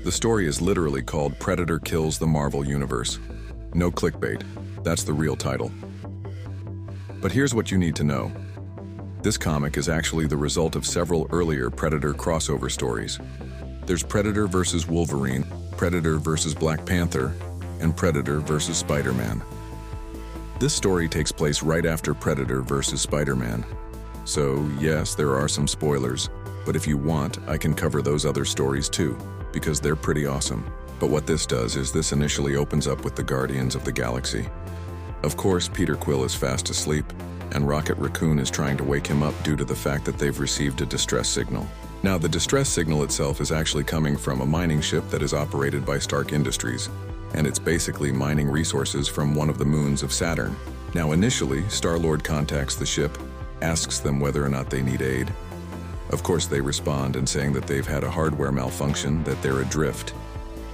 The story is literally called Predator Kills the Marvel Universe. No clickbait, that's the real title. But here's what you need to know. This comic is actually the result of several earlier Predator crossover stories. There's Predator vs. Wolverine, Predator vs. Black Panther, and Predator vs. Spider-Man. This story takes place right after Predator vs. Spider-Man. So yes, there are some spoilers, but if you want, I can cover those other stories too, because they're pretty awesome. But what this does is this initially opens up with the Guardians of the Galaxy. Of course, Peter Quill is fast asleep, and Rocket Raccoon is trying to wake him up due to the fact that they've received a distress signal. Now, the distress signal itself is actually coming from a mining ship that is operated by Stark Industries, and it's basically mining resources from one of the moons of Saturn. Now, initially, Star-Lord contacts the ship, asks them whether or not they need aid. Of course, they respond in saying that they've had a hardware malfunction, that they're adrift,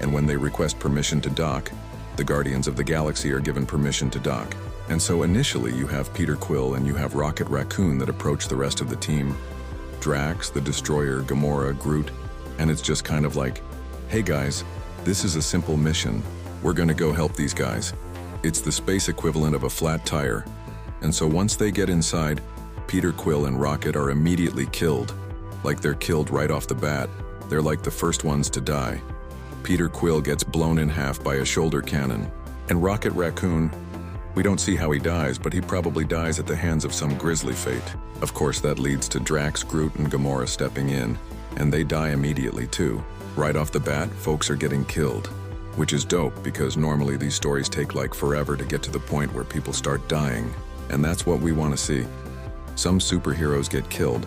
and when they request permission to dock, the Guardians of the Galaxy are given permission to dock. And so initially you have Peter Quill and you have Rocket Raccoon that approach the rest of the team. Drax, the Destroyer, Gamora, Groot, and it's just kind of like, hey guys, this is a simple mission. We're gonna go help these guys. It's the space equivalent of a flat tire. And so once they get inside, Peter Quill and Rocket are immediately killed. Like they're killed right off the bat. They're like the first ones to die. Peter Quill gets blown in half by a shoulder cannon. And Rocket Raccoon, we don't see how he dies, but he probably dies at the hands of some grisly fate. Of course, that leads to Drax, Groot, and Gamora stepping in, and they die immediately too. Right off the bat, folks are getting killed, which is dope because normally these stories take like forever to get to the point where people start dying, and that's what we want to see. Some superheroes get killed.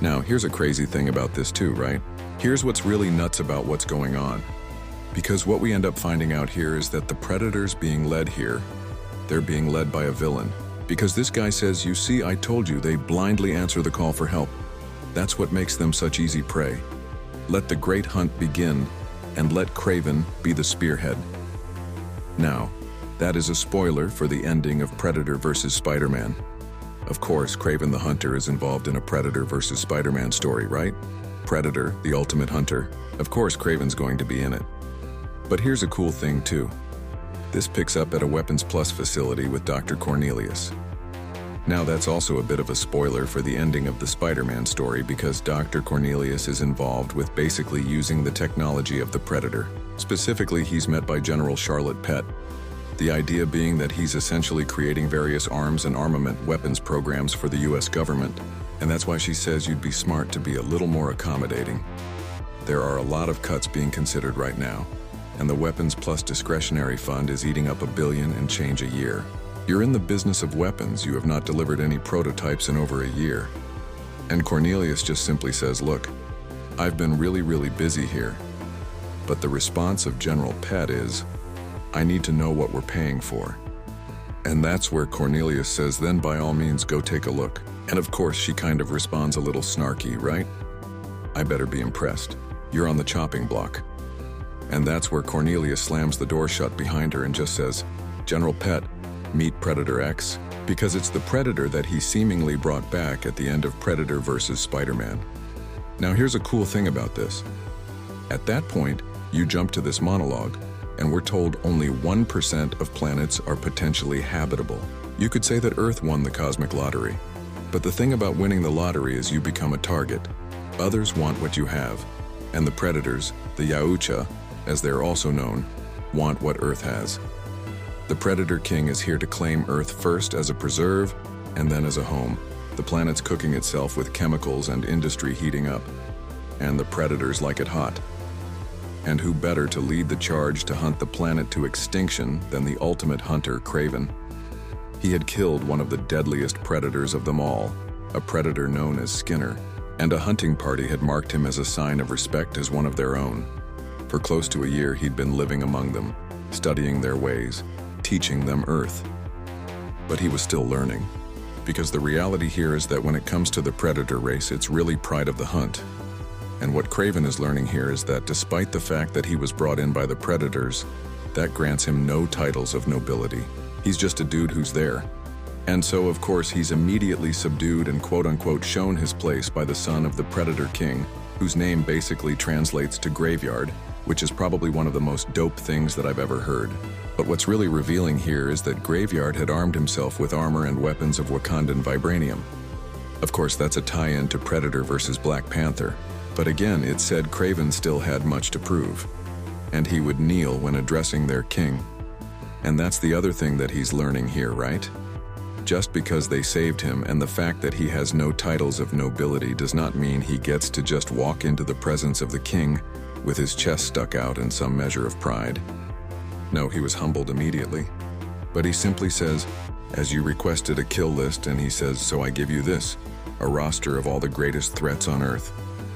Now, here's a crazy thing about this too, right? Here's what's really nuts about what's going on. Because what we end up finding out here is that the Predators being led here, they're being led by a villain. Because this guy says, you see, I told you, they blindly answer the call for help. That's what makes them such easy prey. Let the great hunt begin, and let Kraven be the spearhead. Now, that is a spoiler for the ending of Predator vs. Spider-Man. Of course, Kraven the Hunter is involved in a Predator vs. Spider-Man story, right? Predator, the ultimate hunter. Of course, Kraven's going to be in it. But here's a cool thing too. This picks up at a Weapons Plus facility with Dr. Cornelius. Now that's also a bit of a spoiler for the ending of the Spider-Man story because Dr. Cornelius is involved with basically using the technology of the Predator. Specifically, he's met by General Charlotte Pett. The idea being that he's essentially creating various arms and armament weapons programs for the US government. And that's why she says you'd be smart to be a little more accommodating. There are a lot of cuts being considered right now, and the Weapons Plus discretionary fund is eating up $1 billion and change a year. You're in the business of weapons, you have not delivered any prototypes in over a year. And Cornelius just simply says, look, I've been really busy here. But the response of General Pett is, I need to know what we're paying for. And that's where Cornelius says, then by all means go take a look. And of course she kind of responds a little snarky, right? I better be impressed. You're on the chopping block. And that's where Cornelius slams the door shut behind her and just says, General Pett, meet Predator X, because it's the Predator that he seemingly brought back at the end of Predator vs. Spider-Man. Now here's a cool thing about this. At that point, you jump to this monologue, and we're told only 1% of planets are potentially habitable. You could say that Earth won the cosmic lottery. But the thing about winning the lottery is you become a target. Others want what you have, and the Predators, the Yautja, as they're also known, want what Earth has. The Predator King is here to claim Earth first as a preserve and then as a home. The planet's cooking itself with chemicals and industry heating up, and the Predators like it hot. And who better to lead the charge to hunt the planet to extinction than the ultimate hunter, Kraven? He had killed one of the deadliest predators of them all, a predator known as Skinner, and a hunting party had marked him as a sign of respect as one of their own. For close to a year he'd been living among them, studying their ways, teaching them Earth. But he was still learning, because the reality here is that when it comes to the predator race, it's really pride of the hunt. And what Kraven is learning here is that despite the fact that he was brought in by the predators, that grants him no titles of nobility. He's just a dude who's there. And so, of course, he's immediately subdued and quote-unquote shown his place by the son of the Predator King, whose name basically translates to graveyard, which is probably one of the most dope things that I've ever heard. But what's really revealing here is that Graveyard had armed himself with armor and weapons of Wakandan vibranium. Of course, that's a tie-in to Predator versus Black Panther. But again, it said Kraven still had much to prove, and he would kneel when addressing their king. And that's the other thing that he's learning here, right? Just because they saved him and the fact that he has no titles of nobility does not mean he gets to just walk into the presence of the king with his chest stuck out in some measure of pride. No, he was humbled immediately. But he simply says, as you requested a kill list, and he says, so I give you this, a roster of all the greatest threats on Earth.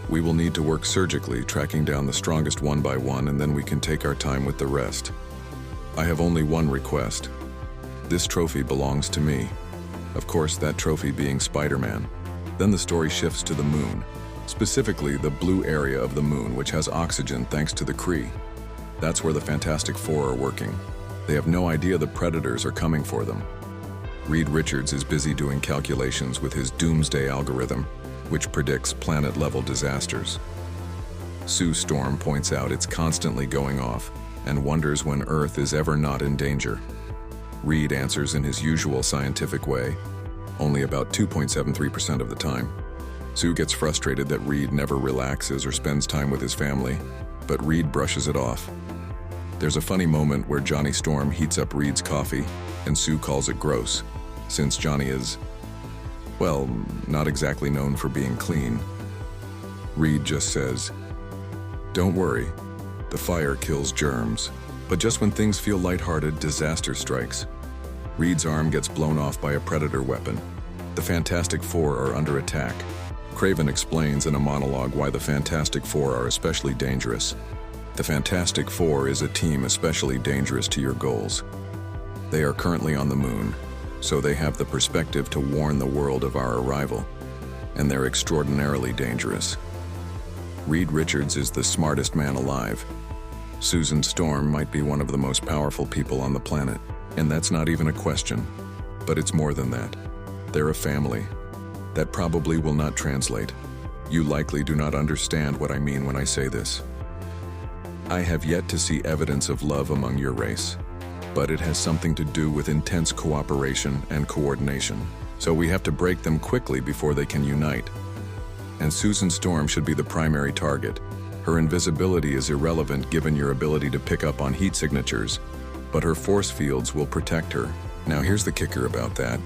We will need to work surgically, tracking down the strongest one by one, and then we can take our time with the rest. I have only one request. This trophy belongs to me. Of course, that trophy being Spider-Man. Then the story shifts to the moon, specifically the blue area of the moon, which has oxygen thanks to the Kree. That's where the Fantastic Four are working. They have no idea the Predators are coming for them. Reed Richards is busy doing calculations with his doomsday algorithm, which predicts planet-level disasters. Sue Storm points out it's constantly going off and wonders when Earth is ever not in danger. Reed answers in his usual scientific way, only about 2.73% of the time. Sue gets frustrated that Reed never relaxes or spends time with his family, but Reed brushes it off. There's a funny moment where Johnny Storm heats up Reed's coffee, and Sue calls it gross, since Johnny is, well, not exactly known for being clean. Reed just says, "Don't worry, the fire kills germs." But just when things feel lighthearted, disaster strikes. Reed's arm gets blown off by a Predator weapon. The Fantastic Four are under attack. Kraven explains in a monologue why the Fantastic Four are especially dangerous. The Fantastic Four is a team especially dangerous to your goals. They are currently on the moon, so they have the perspective to warn the world of our arrival, and they're extraordinarily dangerous. Reed Richards is the smartest man alive. Susan Storm might be one of the most powerful people on the planet, and that's not even a question. But it's more than that. They're a family. That probably will not translate. You likely do not understand what I mean when I say this. I have yet to see evidence of love among your race, but it has something to do with intense cooperation and coordination. So we have to break them quickly before they can unite. And Susan Storm should be the primary target. Her invisibility is irrelevant given your ability to pick up on heat signatures, but her force fields will protect her. Now here's the kicker about that,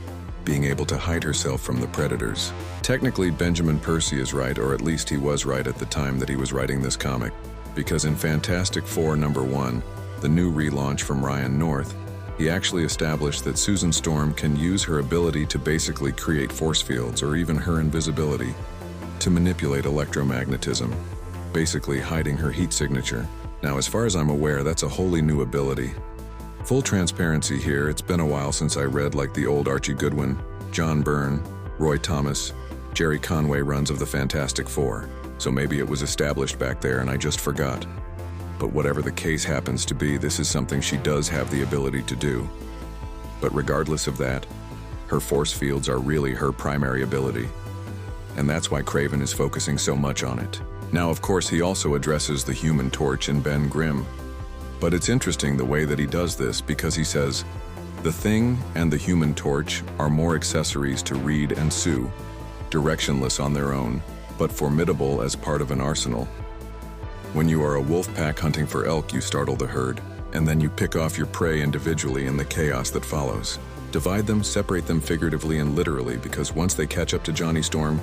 being able to hide herself from the Predators. Technically, Benjamin Percy is right, or at least he was right at the time that he was writing this comic, because in Fantastic Four #1, the new relaunch from Ryan North, he actually established that Susan Storm can use her ability to basically create force fields, or even her invisibility, to manipulate electromagnetism, basically hiding her heat signature. Now, as far as I'm aware, that's a wholly new ability. Full transparency here, it's been a while since I read like the old Archie Goodwin, John Byrne, Roy Thomas, Jerry Conway runs of the Fantastic Four, so maybe it was established back there and I just forgot. But whatever the case happens to be, this is something she does have the ability to do. But regardless of that, her force fields are really her primary ability. And that's why Kraven is focusing so much on it. Now, of course, he also addresses the Human Torch in Ben Grimm. But it's interesting the way that he does this, because he says, the Thing and the Human Torch are more accessories to Reed and Sue, directionless on their own, but formidable as part of an arsenal. When you are a wolf pack hunting for elk, you startle the herd, and then you pick off your prey individually in the chaos that follows. Divide them, separate them figuratively and literally, because once they catch up to Johnny Storm,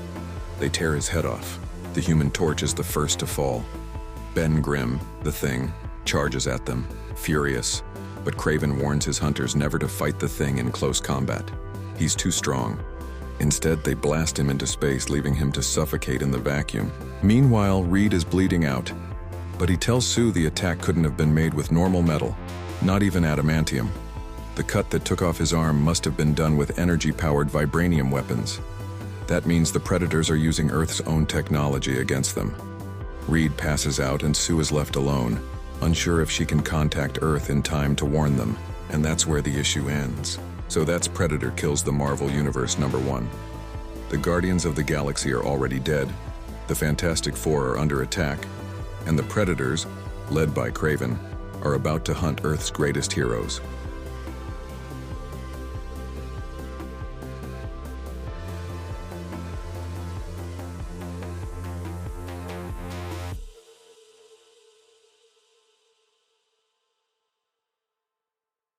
they tear his head off. The Human Torch is the first to fall. Ben Grimm, the Thing, charges at them, furious, but Kraven warns his hunters never to fight the Thing in close combat. He's too strong. Instead, they blast him into space, leaving him to suffocate in the vacuum. Meanwhile, Reed is bleeding out, but he tells Sue the attack couldn't have been made with normal metal, not even adamantium. The cut that took off his arm must have been done with energy-powered vibranium weapons. That means the Predators are using Earth's own technology against them. Reed passes out and Sue is left alone, unsure if she can contact Earth in time to warn them, and that's where the issue ends. So that's Predator Kills the Marvel Universe #1. The Guardians of the Galaxy are already dead, The Fantastic Four are under attack, and the Predators, led by Kraven, are about to hunt Earth's greatest heroes.